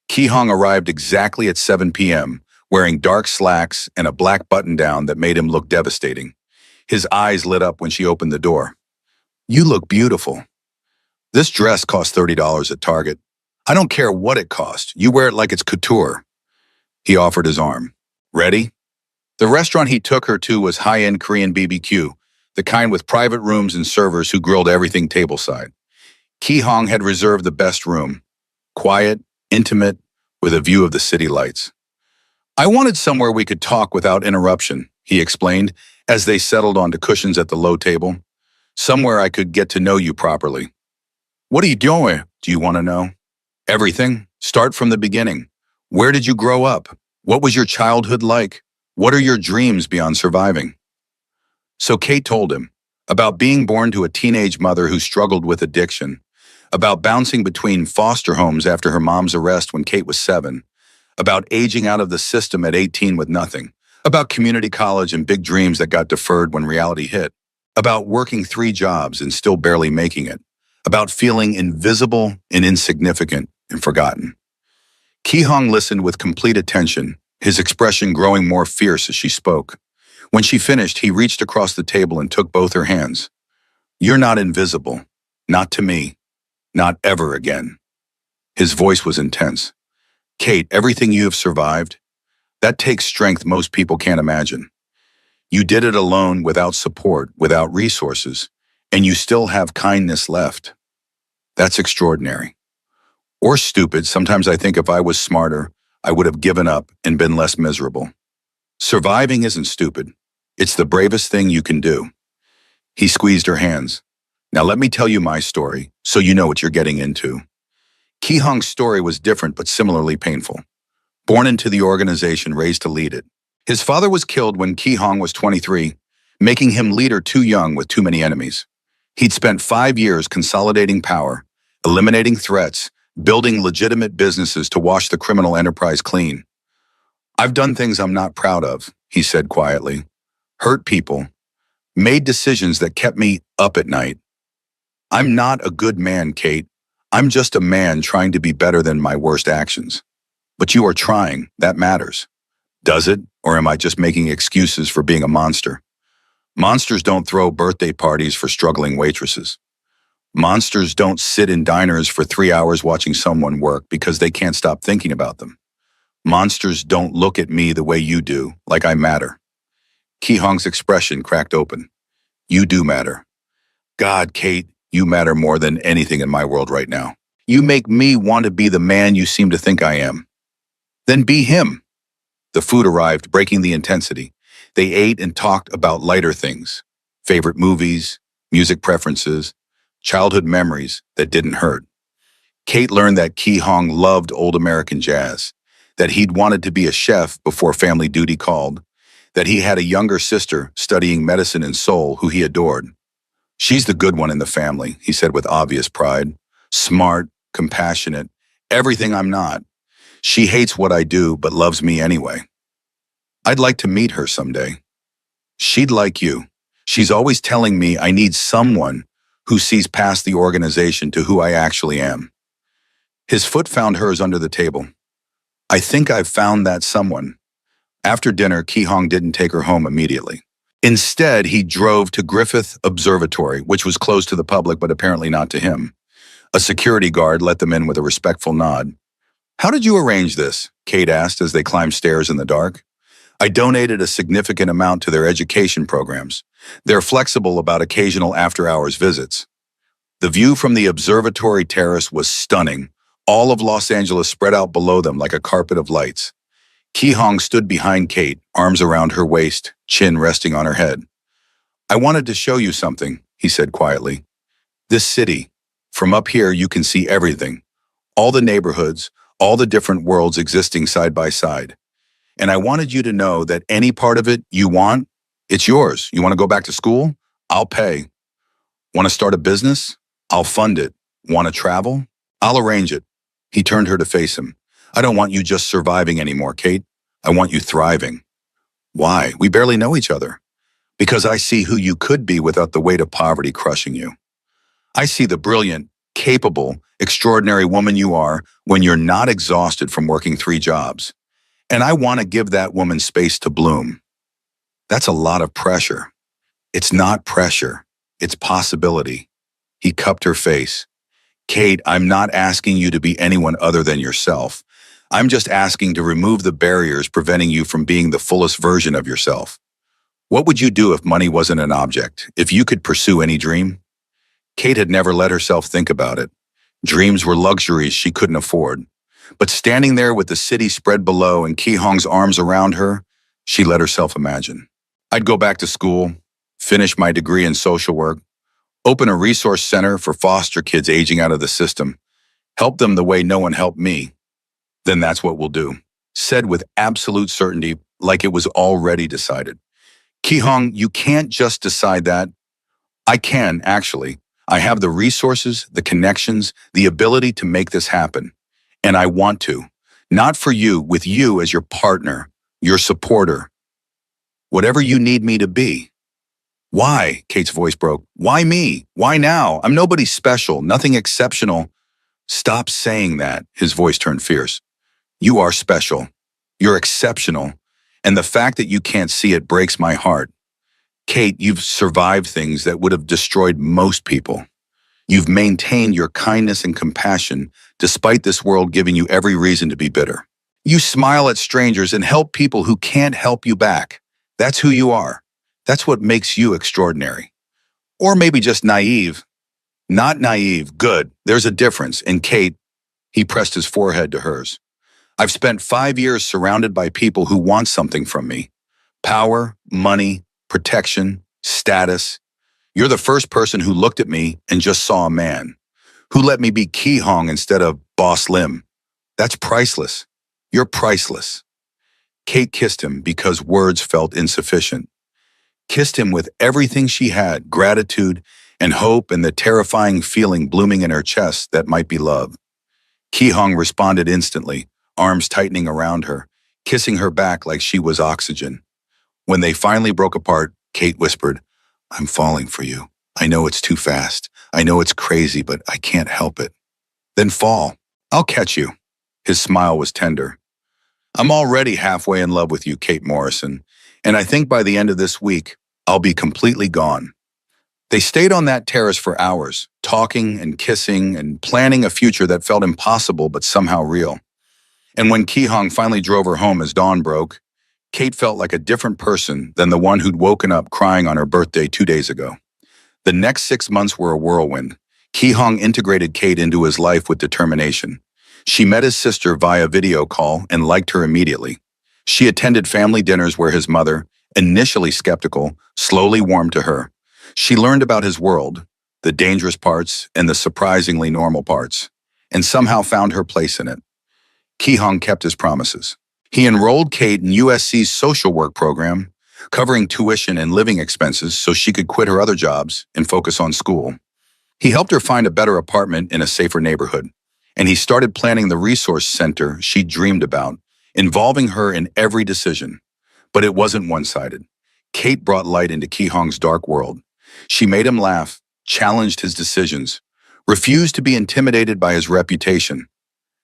Ki-hong arrived exactly at 7 p.m., wearing dark slacks and a black button-down that made him look devastating. His eyes lit up when she opened the door. "You look beautiful. This dress cost $30 at Target. I don't care what it cost. You wear it like it's couture." He offered his arm. "Ready?" The restaurant he took her to was high-end Korean BBQ, the kind with private rooms and servers who grilled everything tableside. Ki-hong had reserved the best room. Quiet, intimate, with a view of the city lights. "I wanted somewhere we could talk without interruption," he explained, as they settled onto cushions at the low table. "Somewhere I could get to know you properly." "What are you doing? Do you want to know?" "Everything. Start from the beginning. Where did you grow up? What was your childhood like? What are your dreams beyond surviving?" So Kate told him about being born to a teenage mother who struggled with addiction, about bouncing between foster homes after her mom's arrest when Kate was 7, about aging out of the system at 18 with nothing, about community college and big dreams that got deferred when reality hit, about working 3 jobs and still barely making it, about feeling invisible and insignificant and forgotten. Ki-hong listened with complete attention, his expression growing more fierce as she spoke. When she finished, he reached across the table and took both her hands. "You're not invisible. Not to me. Not ever again." His voice was intense. "Kate, everything you have survived, that takes strength most people can't imagine. You did it alone, without support, without resources, and you still have kindness left. That's extraordinary. Or stupid. Sometimes I think if I was smarter, I would have given up and been less miserable. Surviving isn't stupid. It's the bravest thing you can do." He squeezed her hands. "Now let me tell you my story, so you know what you're getting into." Ki-hong's story was different but similarly painful. Born into the organization, raised to lead it. His father was killed when Ki-hong was 23, making him leader too young with too many enemies. He'd spent 5 years consolidating power, eliminating threats, building legitimate businesses to wash the criminal enterprise clean. "I've done things I'm not proud of," he said quietly. "Hurt people, made decisions that kept me up at night. I'm not a good man, Kate. I'm just a man trying to be better than my worst actions. But you are trying, that matters. Does it, or am I just making excuses for being a monster? Monsters don't throw birthday parties for struggling waitresses. Monsters don't sit in diners for 3 hours watching someone work because they can't stop thinking about them. Monsters don't look at me the way you do, like I matter." Ki-hong's expression cracked open. "You do matter. God, Kate, you matter more than anything in my world right now. You make me want to be the man you seem to think I am. Then be him." The food arrived, breaking the intensity. They ate and talked about lighter things. Favorite movies, music preferences, childhood memories that didn't hurt. Kate learned that Ki-hong loved old American jazz, that he'd wanted to be a chef before family duty called, that he had a younger sister studying medicine in Seoul who he adored. "She's the good one in the family," he said with obvious pride. "Smart, compassionate, everything I'm not. She hates what I do but loves me anyway. I'd like to meet her someday. She'd like you. She's always telling me I need someone who sees past the organization to who I actually am." His foot found hers under the table. "I think I've found that someone." After dinner, Ki-hong didn't take her home immediately. Instead, he drove to Griffith Observatory, which was closed to the public but apparently not to him. A security guard let them in with a respectful nod. "How did you arrange this?" Kate asked as they climbed stairs in the dark. I donated a significant amount to their education programs. They're flexible about occasional after-hours visits. The view from the observatory terrace was stunning. All of Los Angeles spread out below them like a carpet of lights. Ki Hong stood behind Kate, arms around her waist, chin resting on her head. I wanted to show you something, he said quietly. This city. From up here, you can see everything. All the neighborhoods, all the different worlds existing side by side. And I wanted you to know that any part of it you want, it's yours. You want to go back to school? I'll pay. Want to start a business? I'll fund it. Want to travel? I'll arrange it. He turned her to face him. I don't want you just surviving anymore, Kate. I want you thriving. Why? We barely know each other. Because I see who you could be without the weight of poverty crushing you. I see the brilliant, capable, extraordinary woman you are when you're not exhausted from working 3 jobs. And I want to give that woman space to bloom. That's a lot of pressure. It's not pressure. It's possibility. He cupped her face. Kate, I'm not asking you to be anyone other than yourself. I'm just asking to remove the barriers preventing you from being the fullest version of yourself. What would you do if money wasn't an object, if you could pursue any dream? Kate had never let herself think about it. Dreams were luxuries she couldn't afford. But standing there with the city spread below and Ki Hong's arms around her, she let herself imagine. I'd go back to school, finish my degree in social work, open a resource center for foster kids aging out of the system, help them the way no one helped me. Then that's what we'll do. Said with absolute certainty, like it was already decided. Ki Hong, you can't just decide that. I can, actually. I have the resources, the connections, the ability to make this happen. And I want to. Not for you, with you as your partner, your supporter. Whatever you need me to be. Why? Kate's voice broke. Why me? Why now? I'm nobody special, nothing exceptional. Stop saying that. His voice turned fierce. You are special. You're exceptional. And the fact that you can't see it breaks my heart. Kate, you've survived things that would have destroyed most people. You've maintained your kindness and compassion despite this world giving you every reason to be bitter. You smile at strangers and help people who can't help you back. That's who you are. That's what makes you extraordinary. Or maybe just naive. Not naive, good. There's a difference. And Kate, he pressed his forehead to hers. I've spent 5 years surrounded by people who want something from me. Power, money, protection, status. You're the first person who looked at me and just saw a man. Who let me be Ki Hong instead of Boss Lim. That's priceless. You're priceless. Kate kissed him because words felt insufficient. Kissed him with everything she had, gratitude and hope and the terrifying feeling blooming in her chest that might be love. Ki Hong responded instantly, arms tightening around her, kissing her back like she was oxygen. When they finally broke apart, Kate whispered, I'm falling for you. I know it's too fast. I know it's crazy, but I can't help it. Then fall. I'll catch you. His smile was tender. I'm already halfway in love with you, Kate Morrison, and I think by the end of this week, I'll be completely gone. They stayed on that terrace for hours, talking and kissing and planning a future that felt impossible but somehow real. And when Ki Hong finally drove her home as dawn broke, Kate felt like a different person than the one who'd woken up crying on her birthday 2 days ago. The next 6 months were a whirlwind. Ki Hong integrated Kate into his life with determination. She met his sister via video call and liked her immediately. She attended family dinners where his mother, initially skeptical, slowly warmed to her. She learned about his world, the dangerous parts and the surprisingly normal parts, and somehow found her place in it. Ki Hong kept his promises. He enrolled Kate in USC's social work program, covering tuition and living expenses so she could quit her other jobs and focus on school. He helped her find a better apartment in a safer neighborhood, and he started planning the resource center she dreamed about, involving her in every decision. But it wasn't one-sided. Kate brought light into Ki Hong's dark world. She made him laugh, challenged his decisions, refused to be intimidated by his reputation.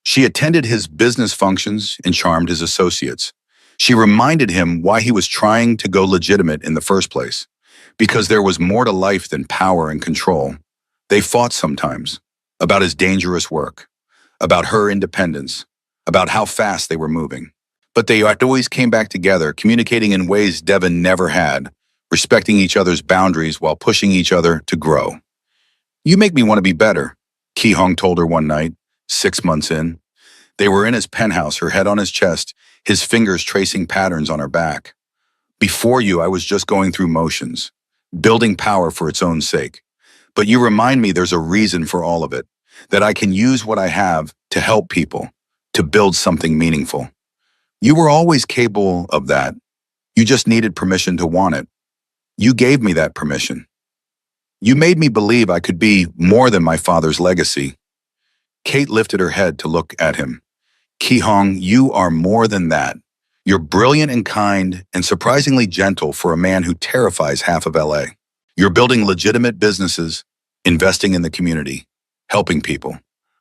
She attended his business functions and charmed his associates. She reminded him why he was trying to go legitimate in the first place, because there was more to life than power and control. They fought sometimes, about his dangerous work, about her independence, about how fast they were moving. But they always came back together, communicating in ways Devon never had, respecting each other's boundaries while pushing each other to grow. You make me want to be better, Ki Hong told her one night, 6 months in. They were in his penthouse, her head on his chest, his fingers tracing patterns on her back. Before you, I was just going through motions, building power for its own sake. But you remind me there's a reason for all of it, that I can use what I have to help people, to build something meaningful. You were always capable of that. You just needed permission to want it. You gave me that permission. You made me believe I could be more than my father's legacy. Kate lifted her head to look at him. Ki Hong, you are more than that. You're brilliant and kind and surprisingly gentle for a man who terrifies half of LA. You're building legitimate businesses, investing in the community, helping people.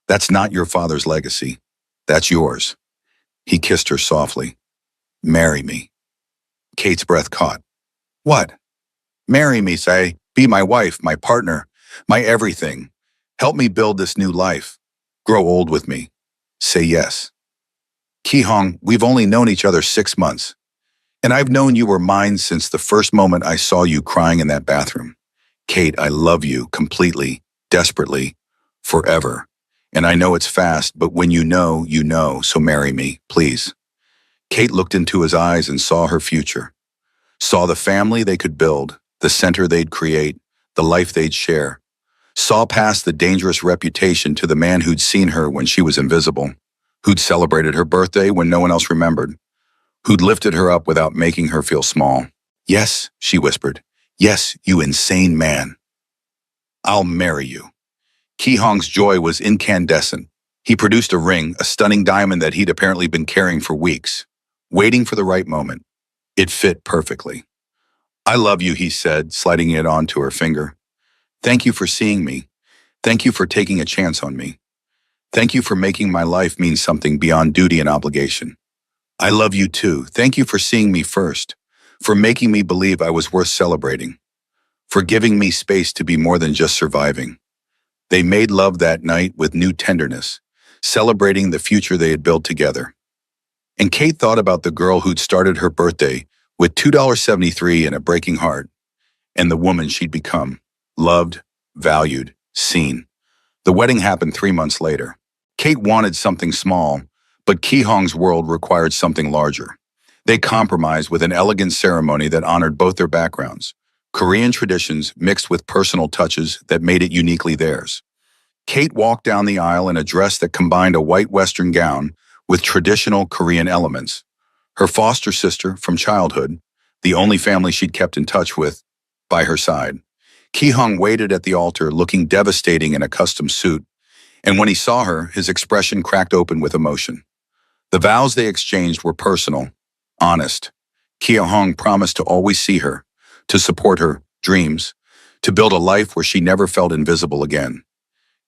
That's not your father's legacy. That's yours. He kissed her softly. Marry me. Kate's breath caught. What? Marry me, say. Be my wife, my partner, my everything. Help me build this new life. Grow old with me. Say yes. Ki Hong, we've only known each other 6 months. And I've known you were mine since the first moment I saw you crying in that bathroom. Kate, I love you completely, desperately, forever. And I know it's fast, but when you know, so marry me, please. Kate looked into his eyes and saw her future. Saw the family they could build, the center they'd create, the life they'd share. Saw past the dangerous reputation to the man who'd seen her when she was invisible, who'd celebrated her birthday when no one else remembered, who'd lifted her up without making her feel small. Yes, she whispered. Yes, you insane man. I'll marry you. Ki Hong's joy was incandescent. He produced a ring, a stunning diamond that he'd apparently been carrying for weeks, waiting for the right moment. It fit perfectly. I love you, he said, sliding it onto her finger. Thank you for seeing me. Thank you for taking a chance on me. Thank you for making my life mean something beyond duty and obligation. I love you too. Thank you for seeing me first, for making me believe I was worth celebrating, for giving me space to be more than just surviving. They made love that night with new tenderness, celebrating the future they had built together. And Kate thought about the girl who'd started her birthday with $2.73 and a breaking heart, and the woman she'd become, loved, valued, seen. The wedding happened 3 months later. Kate wanted something small, but Ki Hong's world required something larger. They compromised with an elegant ceremony that honored both their backgrounds, Korean traditions mixed with personal touches that made it uniquely theirs. Kate walked down the aisle in a dress that combined a white Western gown with traditional Korean elements. Her foster sister from childhood, the only family she'd kept in touch with, by her side. Ki Hong waited at the altar looking devastating in a custom suit, and when he saw her, his expression cracked open with emotion. The vows they exchanged were personal, honest. Ki Hong promised to always see her, to support her dreams, to build a life where she never felt invisible again.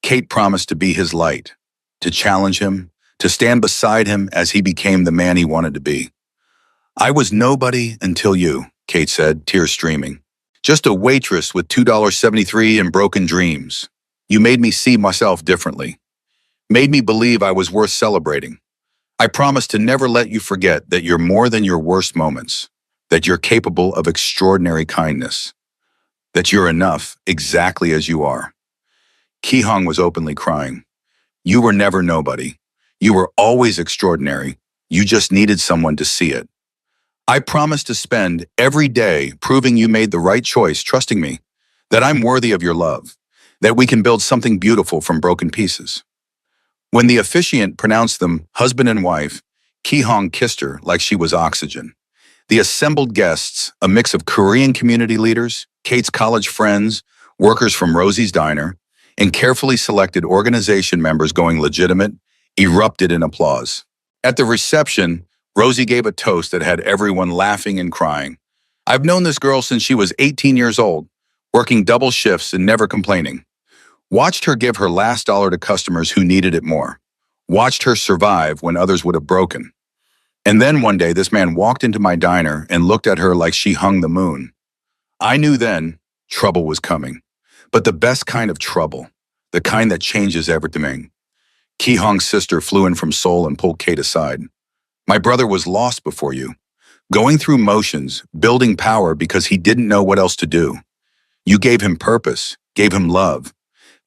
Kate promised to be his light, to challenge him, to stand beside him as he became the man he wanted to be. I was nobody until you, Kate said, tears streaming. Just a waitress with $2.73 and broken dreams. You made me see myself differently. Made me believe I was worth celebrating. I promise to never let you forget that you're more than your worst moments, that you're capable of extraordinary kindness, that you're enough exactly as you are. Ki Hong was openly crying. You were never nobody. You were always extraordinary. You just needed someone to see it. I promise to spend every day proving you made the right choice, trusting me, that I'm worthy of your love, that we can build something beautiful from broken pieces. When the officiant pronounced them husband and wife, Ki Hong kissed her like she was oxygen. The assembled guests, a mix of Korean community leaders, Kate's college friends, workers from Rosie's Diner, and carefully selected organization members going legitimate, erupted in applause. At the reception, Rosie gave a toast that had everyone laughing and crying. I've known this girl since she was 18 years old, working double shifts and never complaining. Watched her give her last dollar to customers who needed it more. Watched her survive when others would have broken. And then one day, this man walked into my diner and looked at her like she hung the moon. I knew then trouble was coming, but the best kind of trouble, the kind that changes everything. Ki Hong's sister flew in from Seoul and pulled Kate aside. My brother was lost before you, going through motions, building power because he didn't know what else to do. You gave him purpose, gave him love.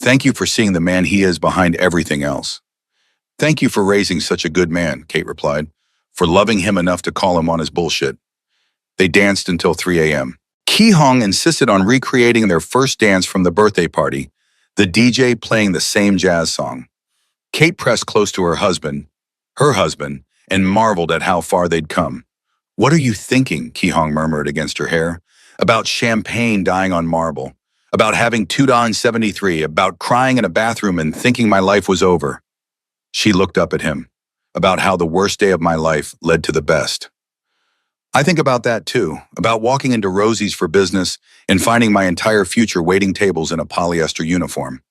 Thank you for seeing the man he is behind everything else. Thank you for raising such a good man, Kate replied, for loving him enough to call him on his bullshit. They danced until 3 a.m. Ki Hong insisted on recreating their first dance from the birthday party, the DJ playing the same jazz song. Kate pressed close to her husband, and marveled at how far they'd come. What are you thinking? Ki Hong murmured against her hair. About champagne dying on marble. About having $2.73. About crying in a bathroom and thinking my life was over. She looked up at him. About how the worst day of my life led to the best. I think about that too. About walking into Rosie's for business and finding my entire future waiting tables in a polyester uniform.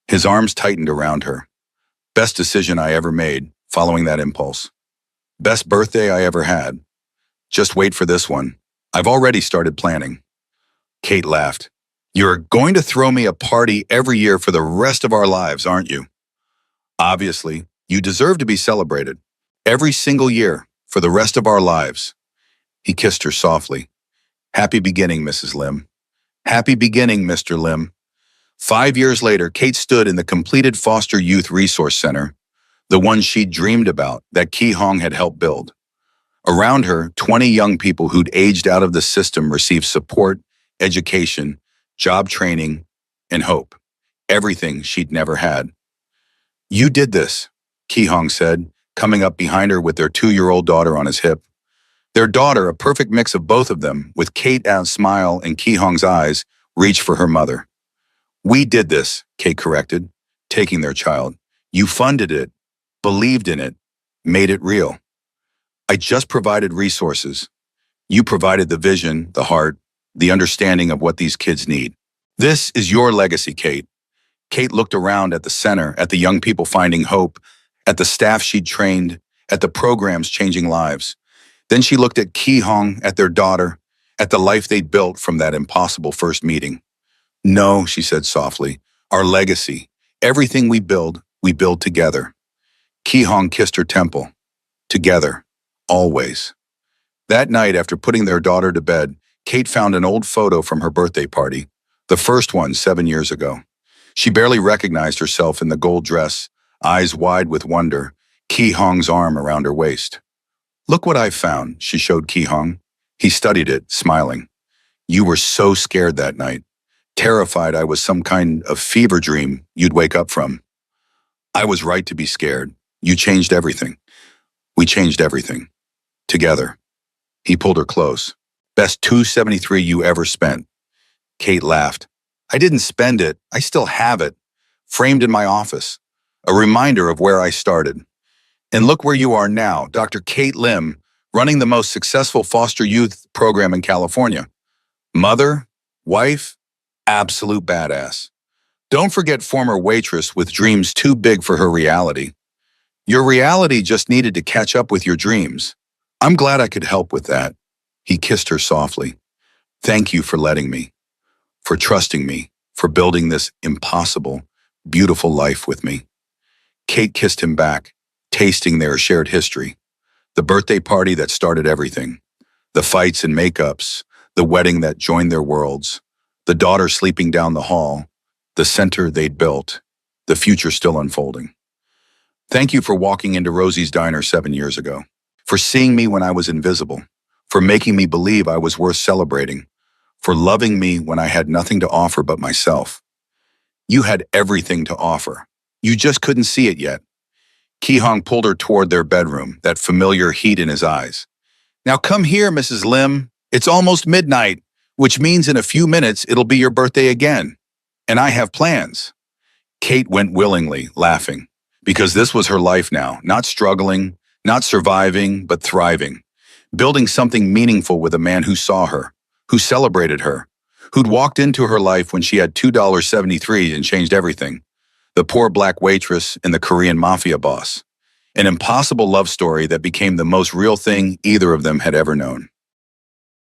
His arms tightened around her. Best decision I ever made, following that impulse. Best birthday I ever had. Just wait for this one. I've already started planning. Kate laughed. You're going to throw me a party every year for the rest of our lives, aren't you? Obviously, you deserve to be celebrated. Every single year, for the rest of our lives. He kissed her softly. Happy beginning, Mrs. Lim. Happy beginning, Mr. Lim. 5 years later, Kate stood in the completed Foster Youth Resource Center, the one she'd dreamed about, that Ki Hong had helped build. Around her, 20 young people who'd aged out of the system received support, education, job training, and hope. Everything she'd never had. You did this, Ki Hong said, coming up behind her with their 2-year-old daughter on his hip. Their daughter, a perfect mix of both of them, with Kate's smile and Ki Hong's eyes, reached for her mother. We did this, Kate corrected, taking their child. You funded it, believed in it, made it real. I just provided resources. You provided the vision, the heart, the understanding of what these kids need. This is your legacy, Kate. Kate looked around at the center, at the young people finding hope, at the staff she'd trained, at the programs changing lives. Then she looked at Ki Hong, at their daughter, at the life they'd built from that impossible first meeting. No, she said softly, our legacy, everything we build together. Ki Hong kissed her temple. Together. Always. That night, after putting their daughter to bed, Kate found an old photo from her birthday party, the first one 7 years ago. She barely recognized herself in the gold dress, eyes wide with wonder, Ki Hong's arm around her waist. Look what I found, she showed Ki Hong. He studied it, smiling. You were so scared that night, terrified I was some kind of fever dream you'd wake up from. I was right to be scared. You changed everything. We changed everything. Together. He pulled her close. Best $2.73 you ever spent. Kate laughed. I didn't spend it. I still have it. Framed in my office. A reminder of where I started. And look where you are now, Dr. Kate Lim, running the most successful foster youth program in California. Mother, wife, absolute badass. Don't forget former Waitress with dreams too big for her reality. Your reality just needed to catch up with your dreams. I'm glad I could help with that. He kissed her softly. Thank you for letting me, for trusting me, for building this impossible, beautiful life with me. Kate kissed him back, tasting their shared history. The birthday party that started everything. The fights and makeups, the wedding that joined their worlds, the daughter sleeping down the hall, the center they'd built, the future still unfolding. Thank you for walking into Rosie's Diner 7 years ago, for seeing me when I was invisible, for making me believe I was worth celebrating, for loving me when I had nothing to offer but myself. You had everything to offer. You just couldn't see it yet. Ki Hong pulled her toward their bedroom, that familiar heat in his eyes. Now come here, Mrs. Lim. It's almost midnight, which means in a few minutes it'll be your birthday again. And I have plans. Kate went willingly, laughing, because this was her life now, not struggling, not surviving, but thriving, building something meaningful with a man who saw her, who celebrated her, who'd walked into her life when she had $2.73 and changed everything. The poor black waitress and the Korean Mafia boss. An impossible love story that became the most real thing either of them had ever known.